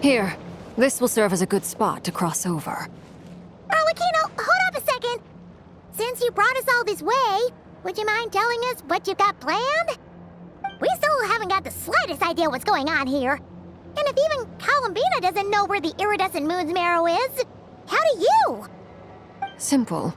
Here, this will serve as a good spot to cross over. Arlecchino, hold up a second. Since you brought us all this way, would you mind telling us what you've got planned? We still haven't got the slightest idea what's going on here. And if even Khaenr'iah doesn't know where the iridescent moon's marrow is, how do you? Simple.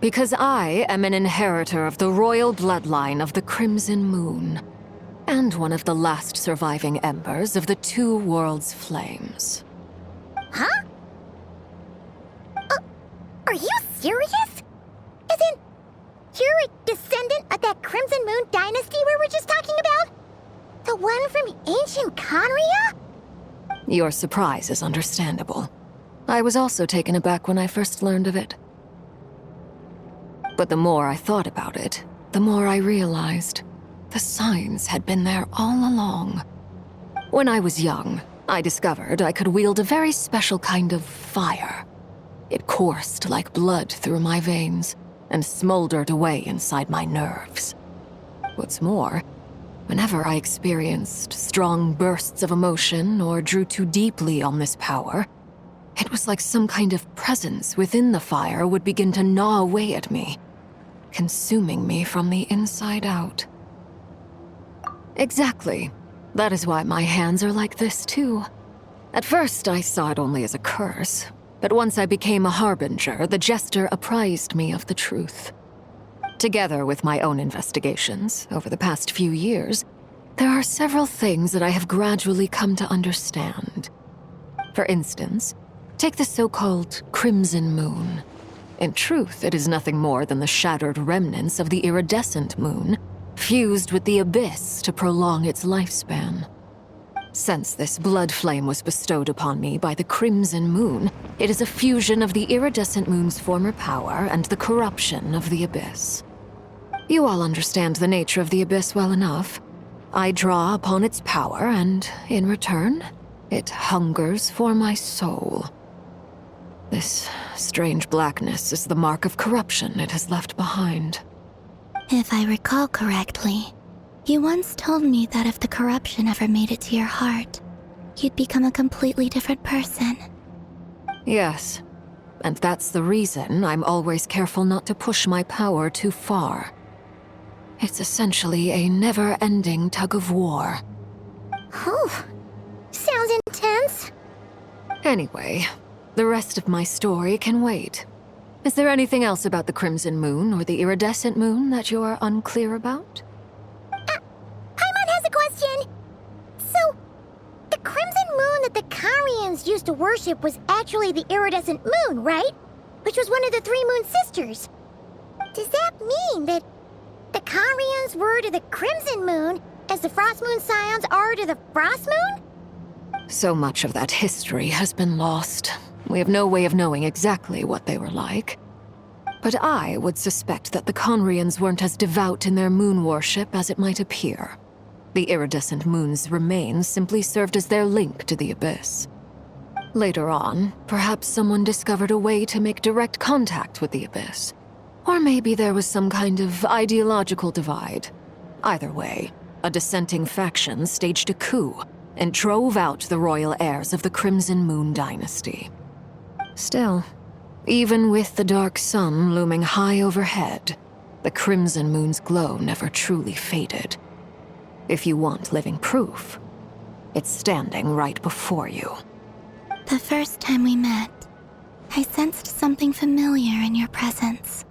Because I am an inheritor of the royal bloodline of the Crimson Moon, and one of the last surviving embers of the Two Worlds' flames. Huh? Are you serious? As in, you're a descendant of that Crimson Moon dynasty we were just talking about? The one from ancient Khaenr'iah? Your surprise is understandable. I was also taken aback when I first learned of it. But the more I thought about it, the more I realized the signs had been there all along. When I was young, I discovered I could wield a very special kind of fire. It coursed like blood through my veins and smoldered away inside my nerves. What's more, whenever I experienced strong bursts of emotion or drew too deeply on this power, it was like some kind of presence within the fire would begin to gnaw away at me, consuming me from the inside out. Exactly. That is why my hands are like this, too. At first, I saw it only as a curse, but once I became a harbinger, the jester apprised me of the truth. Together with my own investigations over the past few years, there are several things that I have gradually come to understand. For instance, take the so-called Crimson Moon. In truth, it is nothing more than the shattered remnants of the iridescent moon, fused with the abyss to prolong its lifespan. Since this blood flame was bestowed upon me by the Crimson Moon, it is a fusion of the iridescent moon's former power and the corruption of the abyss. You all understand the nature of the abyss well enough. I draw upon its power, and in return, it hungers for my soul. This strange blackness is the mark of corruption it has left behind. If I recall correctly, you once told me that if the corruption ever made it to your heart, you'd become a completely different person. Yes, and that's the reason I'm always careful not to push my power too far. It's essentially a never-ending tug-of-war. Oh, sounds intense. Anyway, the rest of my story can wait. Is there anything else about the Crimson Moon or the Iridescent Moon that you're unclear about? Paimon has a question. So, the Crimson Moon that the Khaenri'ahs used to worship was actually the Iridescent Moon, right? Which was one of the three Moon Sisters. Does that mean that the Khaenri'ahs were to the Crimson Moon as the Frost Moon Scions are to the Frost Moon? So much of that history has been lost. We have no way of knowing exactly what they were like. But I would suspect that the Khaenri'ahs weren't as devout in their moon worship as it might appear. The iridescent moon's remains simply served as their link to the abyss. Later on, perhaps someone discovered a way to make direct contact with the abyss. Or maybe there was some kind of ideological divide. Either way, a dissenting faction staged a coup and drove out the royal heirs of the Crimson Moon dynasty. Still, even with the dark sun looming high overhead, the Crimson Moon's glow never truly faded. If you want living proof, it's standing right before you. The first time we met, I sensed something familiar in your presence.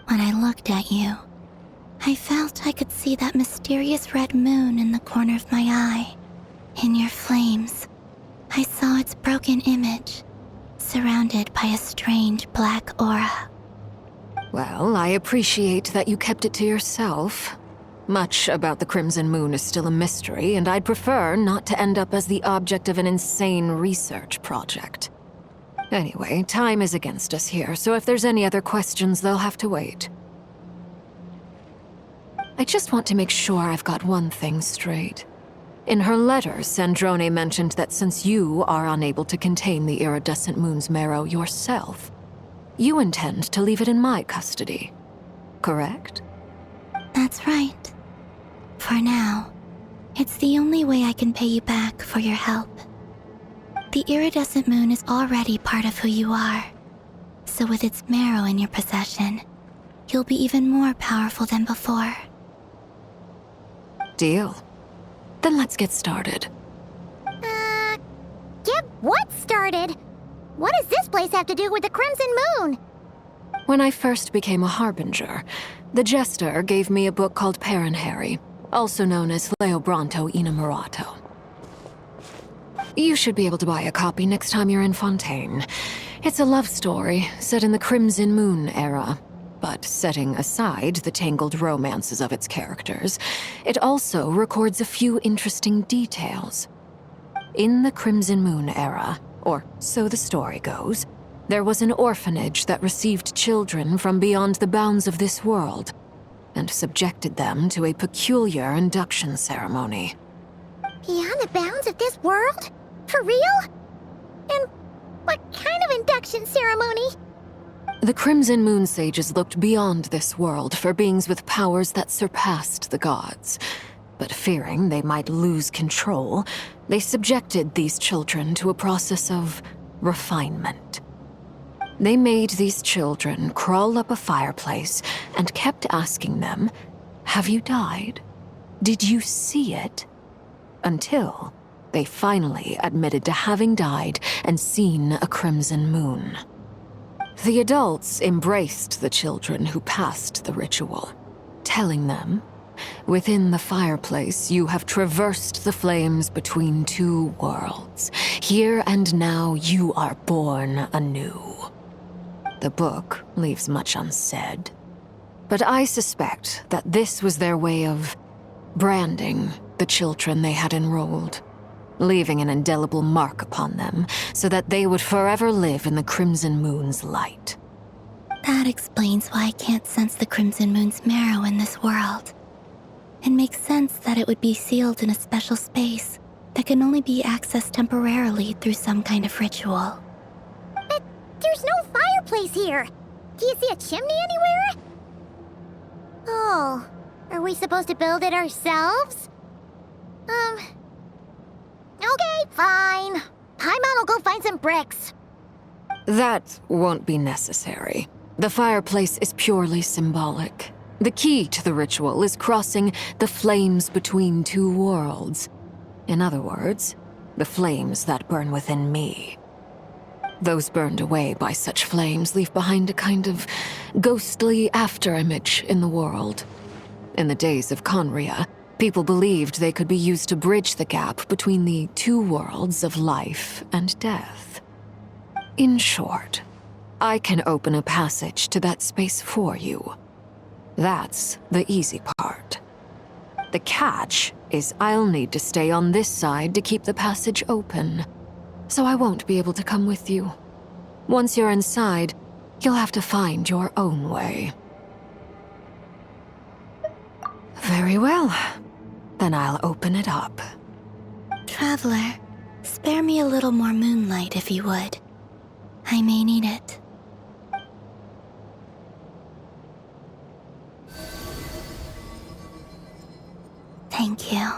When I looked at you, I felt I could see that mysterious red moon in the corner of my eye. In your flames, I saw its broken image, surrounded by a strange black aura. Well, I appreciate that you kept it to yourself. Much about the Crimson Moon is still a mystery, and I'd prefer not to end up as the object of an insane research project. Anyway, time is against us here, so if there's any other questions, they'll have to wait. I just want to make sure I've got one thing straight. In her letter, Sandrone mentioned that since you are unable to contain the iridescent moon's marrow yourself, you intend to leave it in my custody. Correct? That's right. For now, It's the only way I can pay you back for your help. The iridescent moon is already part of who you are. So with its marrow in your possession, you'll be even more powerful than before. Deal. Then let's get started. Get what started? What does this place have to do with the Crimson Moon? When I first became a harbinger, the Jester gave me a book called Khaenr'iah, also known as Leobranto Innamorato. You should be able to buy a copy next time you're in Fontaine. It's a love story set in the Crimson Moon era, but setting aside the tangled romances of its characters, it also records a few interesting details. In the Crimson Moon era, or so the story goes, there was an orphanage that received children from beyond the bounds of this world, and subjected them to a peculiar induction ceremony. Beyond the bounds of this world? For real? And what kind of induction ceremony? The Crimson Moon sages looked beyond this world for beings with powers that surpassed the gods. But fearing they might lose control, they subjected these children to a process of refinement. They made these children crawl up a fireplace and kept asking them, "Have you died? Did you see it?" Until they finally admitted to having died and seen a crimson moon. The adults embraced the children who passed the ritual, telling them, "Within the fireplace, you have traversed the flames between two worlds. Here and now, you are born anew." The book leaves much unsaid, but I suspect that this was their way of branding the children they had enrolled, leaving an indelible mark upon them so that they would forever live in the Crimson Moon's light. That explains why I can't sense the Crimson Moon's marrow in this world. It makes sense that it would be sealed in a special space that can only be accessed temporarily through some kind of ritual. But there's no fireplace here. Do you see a chimney anywhere? Oh, are we supposed to build it ourselves? Okay, fine. Paimon will go find some bricks. That won't be necessary. The fireplace is purely symbolic. The key to the ritual is crossing the flames between two worlds. In other words, the flames that burn within me. Those burned away by such flames leave behind a kind of ghostly afterimage in the world. In the days of Khaenr'iah, people believed they could be used to bridge the gap between the two worlds of life and death. In short, I can open a passage to that space for you. That's the easy part. The catch is I'll need to stay on this side to keep the passage open, so I won't be able to come with you. Once you're inside, you'll have to find your own way. Very well. Then I'll open it up. Traveler, spare me a little more moonlight if you would. I may need it. Thank you.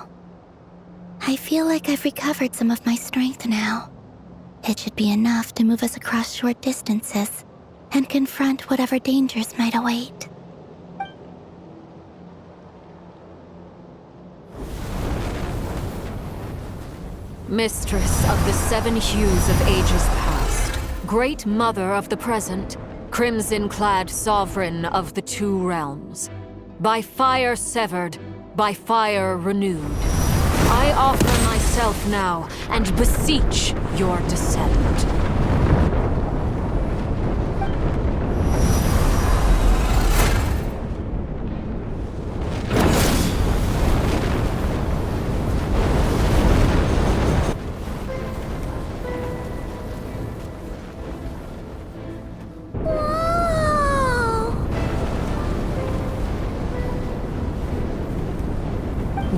I feel like I've recovered some of my strength now. It should be enough to move us across short distances and confront whatever dangers might await. Mistress of the seven hues of ages past, great mother of the present, crimson-clad sovereign of the two realms, by fire severed, by fire renewed, I offer myself now and beseech your descent.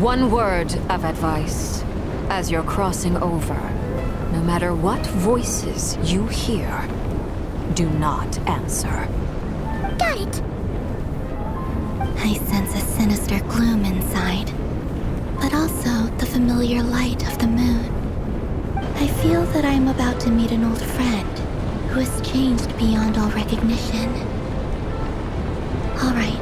One word of advice. As you're crossing over, no matter what voices you hear, do not answer. Got it. I sense a sinister gloom inside, but also the familiar light of the moon. I feel that I am about to meet an old friend who has changed beyond all recognition. All right.